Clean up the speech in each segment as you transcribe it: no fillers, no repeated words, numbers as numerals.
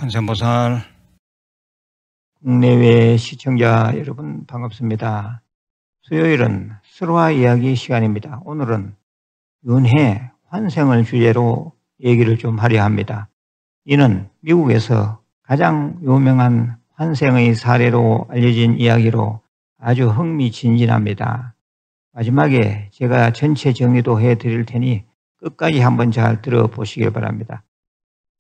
관세음보살. 국내외 시청자 여러분 반갑습니다. 수요일은 설화 이야기 시간입니다. 오늘은 윤회 환생을 주제로 얘기를 좀 하려 합니다. 이는 미국에서 가장 유명한 환생의 사례로 알려진 이야기로 아주 흥미진진합니다. 마지막에 제가 전체 정리도 해드릴 테니 끝까지 한번 잘 들어보시길 바랍니다.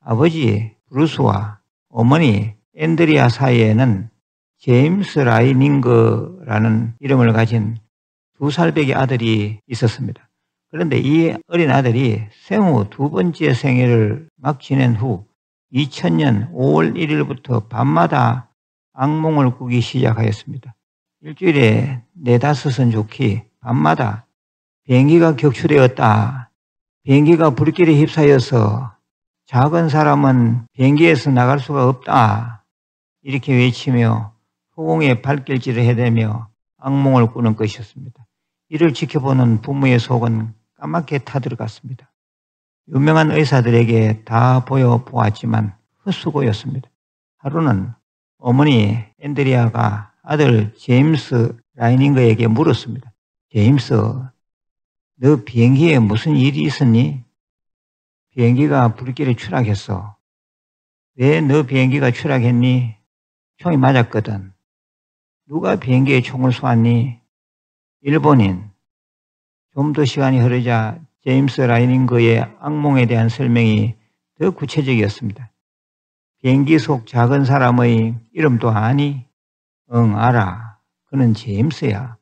아버지 브루스와 어머니 앤드리아 사이에는 제임스 라이닝거라는 이름을 가진 2살배기 아들이 있었습니다. 그런데 이 어린 아들이 생후 두 번째 생일을 막 지낸 후 2000년 5월 1일부터 밤마다 악몽을 꾸기 시작하였습니다. 일주일에 4-5은 좋기 밤마다 비행기가 격추되었다. 비행기가 불길에 휩싸여서 작은 사람은 비행기에서 나갈 수가 없다. 이렇게 외치며 허공에 발길질을 해대며 악몽을 꾸는 것이었습니다. 이를 지켜보는 부모의 속은 까맣게 타들어갔습니다. 유명한 의사들에게 다 보여보았지만 헛수고였습니다. 하루는 어머니 앤드리아가 아들 제임스 라이닝거에게 물었습니다. 제임스, 너 비행기에 무슨 일이 있었니? 비행기가 불길에 추락했어. 왜 너 비행기가 추락했니? 총이 맞았거든. 누가 비행기에 총을 쏘았니? 일본인. 좀 더 시간이 흐르자 제임스 라이닝거의 악몽에 대한 설명이 더 구체적이었습니다. 비행기 속 작은 사람의 이름도 아니? 응, 알아. 그는 제임스야.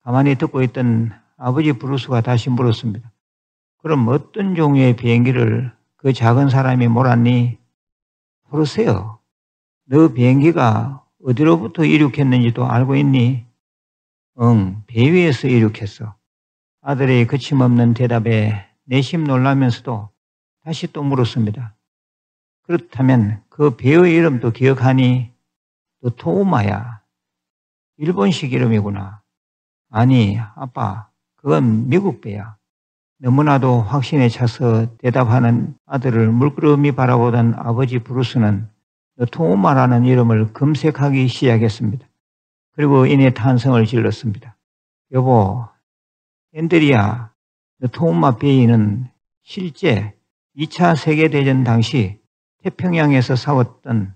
가만히 듣고 있던 아버지 브루스가 다시 물었습니다. 그럼 어떤 종류의 비행기를 그 작은 사람이 몰았니? 모르세요. 너 비행기가 어디로부터 이륙했는지도 알고 있니? 응, 배 위에서 이륙했어. 아들의 거침없는 대답에 내심 놀라면서도 다시 또 물었습니다. 그렇다면 그 배의 이름도 기억하니? 노토우마야. 일본식 이름이구나. 아니, 아빠, 그건 미국 배야. 너무나도 확신에 차서 대답하는 아들을 물끄러미 바라보던 아버지 브루스는 노토우마라는 이름을 검색하기 시작했습니다. 그리고 이내 탄성을 질렀습니다. 여보, 앤드리아, 노토우마 베이는 실제 2차 세계대전 당시 태평양에서 싸웠던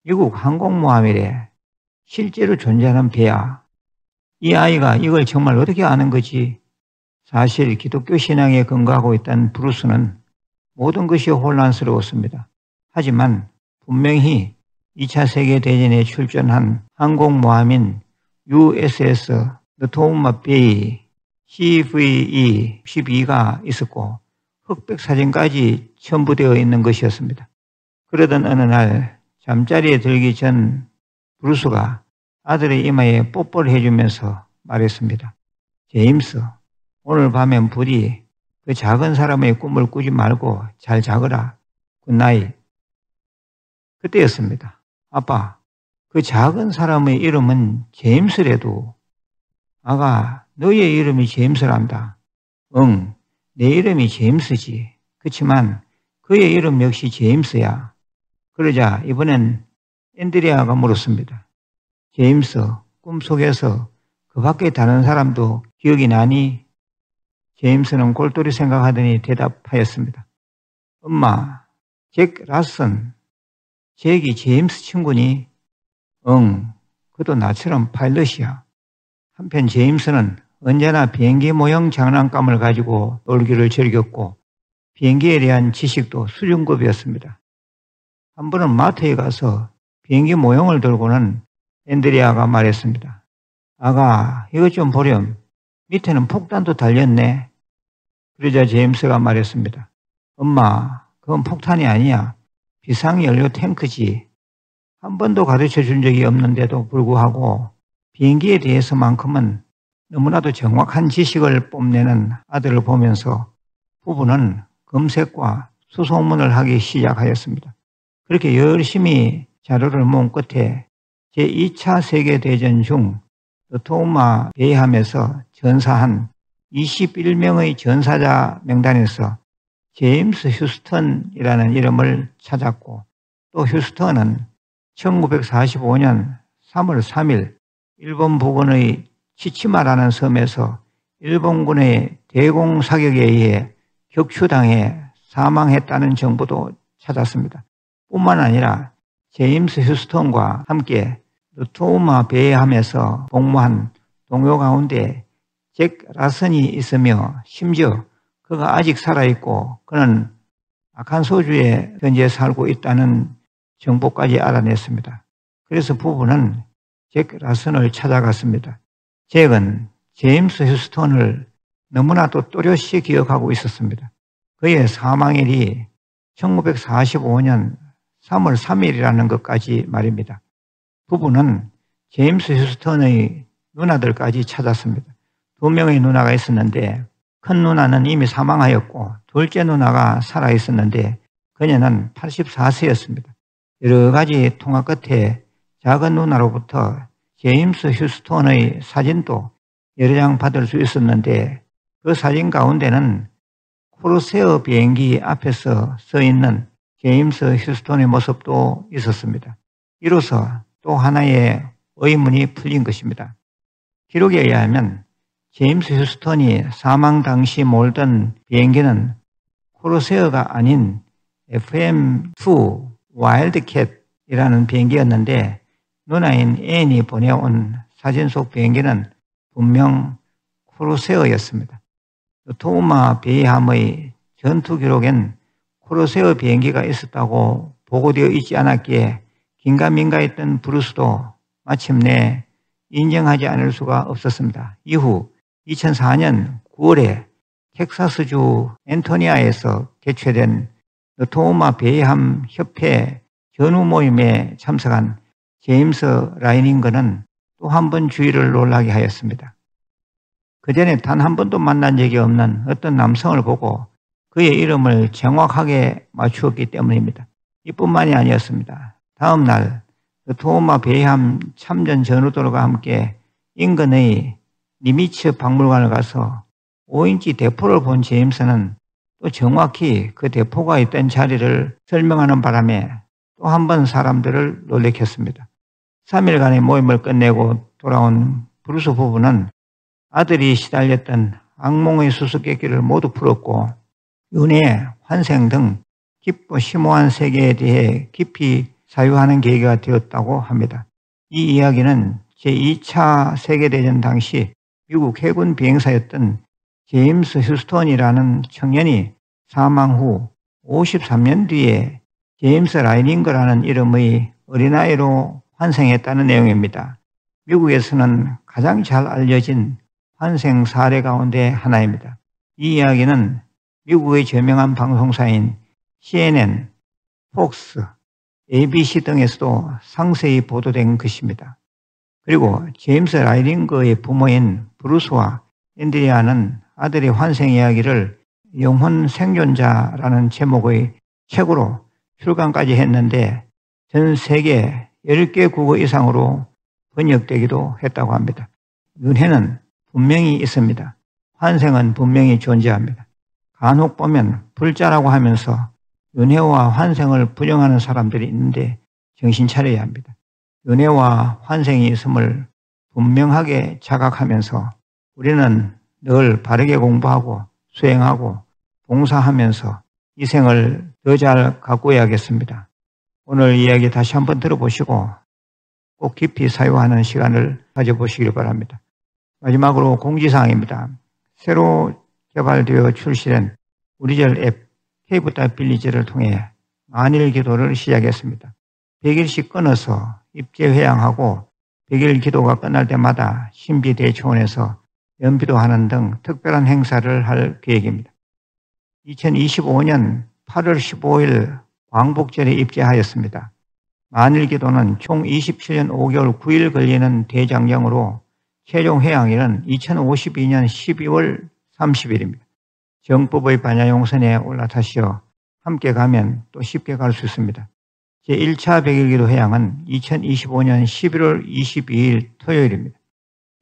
미국 항공모함이래. 실제로 존재하는 배야. 이 아이가 이걸 정말 어떻게 아는 거지? 사실 기독교 신앙에 근거하고 있던 브루스는 모든 것이 혼란스러웠습니다. 하지만 분명히 2차 세계대전에 출전한 항공모함인 USS 노토우마 베이 CVE-12가 있었고 흑백 사진까지 첨부되어 있는 것이었습니다. 그러던 어느 날 잠자리에 들기 전 브루스가 아들의 이마에 뽀뽀를 해주면서 말했습니다. 제임스, 오늘 밤엔 부디 그 작은 사람의 꿈을 꾸지 말고 잘 자거라. 굿나잇. 그때였습니다. 아빠, 그 작은 사람의 이름은 제임스래도. 아가, 너의 이름이 제임스란다. 응, 내 이름이 제임스지. 그렇지만 그의 이름 역시 제임스야. 그러자 이번엔 앤드리아가 물었습니다. 제임스, 꿈속에서 그 밖에 다른 사람도 기억이 나니? 제임스는 골똘히 생각하더니 대답하였습니다. 엄마, 잭 라슨. 잭이 제임스 친구니? 응, 그도 나처럼 파일럿이야. 한편 제임스는 언제나 비행기 모형 장난감을 가지고 놀기를 즐겼고 비행기에 대한 지식도 수준급이었습니다. 한 번은 마트에 가서 비행기 모형을 들고는 앤드리아가 말했습니다. 아가, 이것 좀 보렴. 밑에는 폭탄도 달렸네. 그러자 제임스가 말했습니다. 엄마, 그건 폭탄이 아니야. 비상연료 탱크지. 한 번도 가르쳐 준 적이 없는데도 불구하고 비행기에 대해서만큼은 너무나도 정확한 지식을 뽐내는 아들을 보면서 부부는 검색과 수소문을 하기 시작하였습니다. 그렇게 열심히 자료를 모은 끝에 제2차 세계대전 중 노토우마 베이함에서 전사한 21명의 전사자 명단에서 제임스 휴스턴이라는 이름을 찾았고 또 휴스턴은 1945년 3월 3일 일본 부근의 치치마라는 섬에서 일본군의 대공 사격에 의해 격추당해 사망했다는 정보도 찾았습니다. 뿐만 아니라 제임스 휴스턴과 함께 노토우마 베이함에서 복무한 동료 가운데 잭 라슨이 있으며 심지어 그가 아직 살아있고 그는 아칸소주에 현재 살고 있다는 정보까지 알아냈습니다. 그래서 부부는 잭 라슨을 찾아갔습니다. 잭은 제임스 휴스턴을 너무나도 또렷이 기억하고 있었습니다. 그의 사망일이 1945년 3월 3일이라는 것까지 말입니다. 부부는 제임스 휴스턴의 누나들까지 찾았습니다. 2명의 누나가 있었는데 큰 누나는 이미 사망하였고 둘째 누나가 살아있었는데 그녀는 84세였습니다. 여러 가지 통화 끝에 작은 누나로부터 제임스 휴스턴의 사진도 여러 장 받을 수 있었는데 그 사진 가운데는 코르세어 비행기 앞에서 서 있는 제임스 휴스턴의 모습도 있었습니다. 이로써 또 하나의 의문이 풀린 것입니다. 기록에 의하면 제임스 휴스턴이 사망 당시 몰던 비행기는 코르세어가 아닌 FM2 와일드캣이라는 비행기였는데 누나인 앤이 보내온 사진 속 비행기는 분명 코르세어였습니다. 노토우마 베이함의 전투 기록엔 코르세어 비행기가 있었다고 보고되어 있지 않았기에 긴가민가했던 브루스도 마침내 인정하지 않을 수가 없었습니다. 이후 2004년 9월에 텍사스주 앤토니아에서 개최된 노토우마 베이함 협회 전후 모임에 참석한 제임스 라이닝거는 또 한 번 주위를 놀라게 하였습니다. 그전에 단 한 번도 만난 적이 없는 어떤 남성을 보고 그의 이름을 정확하게 맞추었기 때문입니다. 이뿐만이 아니었습니다. 다음 날 노토우마 베이함 참전 전우들과 함께 인근의 니미츠 박물관을 가서 5인치 대포를 본 제임스는 또 정확히 그 대포가 있던 자리를 설명하는 바람에 또 한 번 사람들을 놀래켰습니다. 3일간의 모임을 끝내고 돌아온 브루스 부부는 아들이 시달렸던 악몽의 수수께끼를 모두 풀었고 윤회, 환생 등 깊고 심오한 세계에 대해 깊이 사유하는 계기가 되었다고 합니다. 이 이야기는 제2차 세계대전 당시 미국 해군 비행사였던 제임스 휴스턴이라는 청년이 사망 후 53년 뒤에 제임스 라이닝거라는 이름의 어린아이로 환생했다는 내용입니다. 미국에서는 가장 잘 알려진 환생 사례 가운데 하나입니다. 이 이야기는 미국의 저명한 방송사인 CNN, 폭스, ABC 등에서도 상세히 보도된 것입니다. 그리고 제임스 라이닝거의 부모인 브루스와 앤드리아는 아들의 환생 이야기를 영혼 생존자라는 제목의 책으로 출간까지 했는데 전 세계 10개 국어 이상으로 번역되기도 했다고 합니다. 윤회는 분명히 있습니다. 환생은 분명히 존재합니다. 간혹 보면 불자라고 하면서 윤회와 환생을 부정하는 사람들이 있는데 정신 차려야 합니다. 윤회와 환생이 있음을 분명하게 자각하면서 우리는 늘 바르게 공부하고 수행하고 봉사하면서 이 생을 더 잘 가꾸어야겠습니다. 오늘 이야기 다시 한번 들어보시고 꼭 깊이 사유하는 시간을 가져보시길 바랍니다. 마지막으로 공지사항입니다. 새로 개발되어 출시된 우리절 앱 케이블 빌리지를 통해 만일 기도를 시작했습니다. 100일씩 끊어서 입제회양하고 100일 기도가 끝날 때마다 신비대초원에서 연비도 하는 등 특별한 행사를 할 계획입니다. 2025년 8월 15일 광복절에 입제하였습니다. 만일 기도는 총 27년 5개월 9일 걸리는 대장정으로 최종 회양일은 2052년 12월 30일입니다. 정법의 반야용선에 올라타시어 함께 가면 또 쉽게 갈 수 있습니다. 제1차 100일 기도 회양은 2025년 11월 22일 토요일입니다.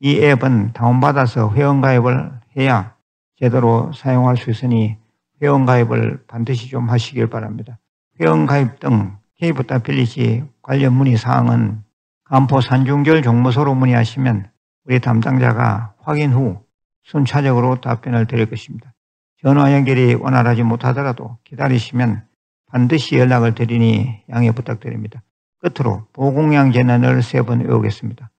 이 앱은 다운받아서 회원가입을 해야 제대로 사용할 수 있으니 회원가입을 반드시 좀 하시길 바랍니다. 회원가입 등 K부터 빌리지 관련 문의 사항은 간포 산중결 종무소로 문의하시면 우리 담당자가 확인 후 순차적으로 답변을 드릴 것입니다. 전화 연결이 원활하지 못하더라도 기다리시면 반드시 연락을 드리니 양해 부탁드립니다. 끝으로 보공양제는을 3번 외우겠습니다.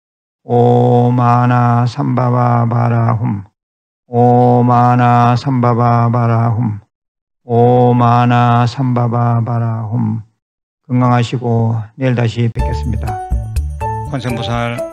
오마나 삼바바바라훔, 오마나 삼바바바라훔, 오마나 삼바바바라훔. 건강하시고 내일 다시 뵙겠습니다. 권선보살.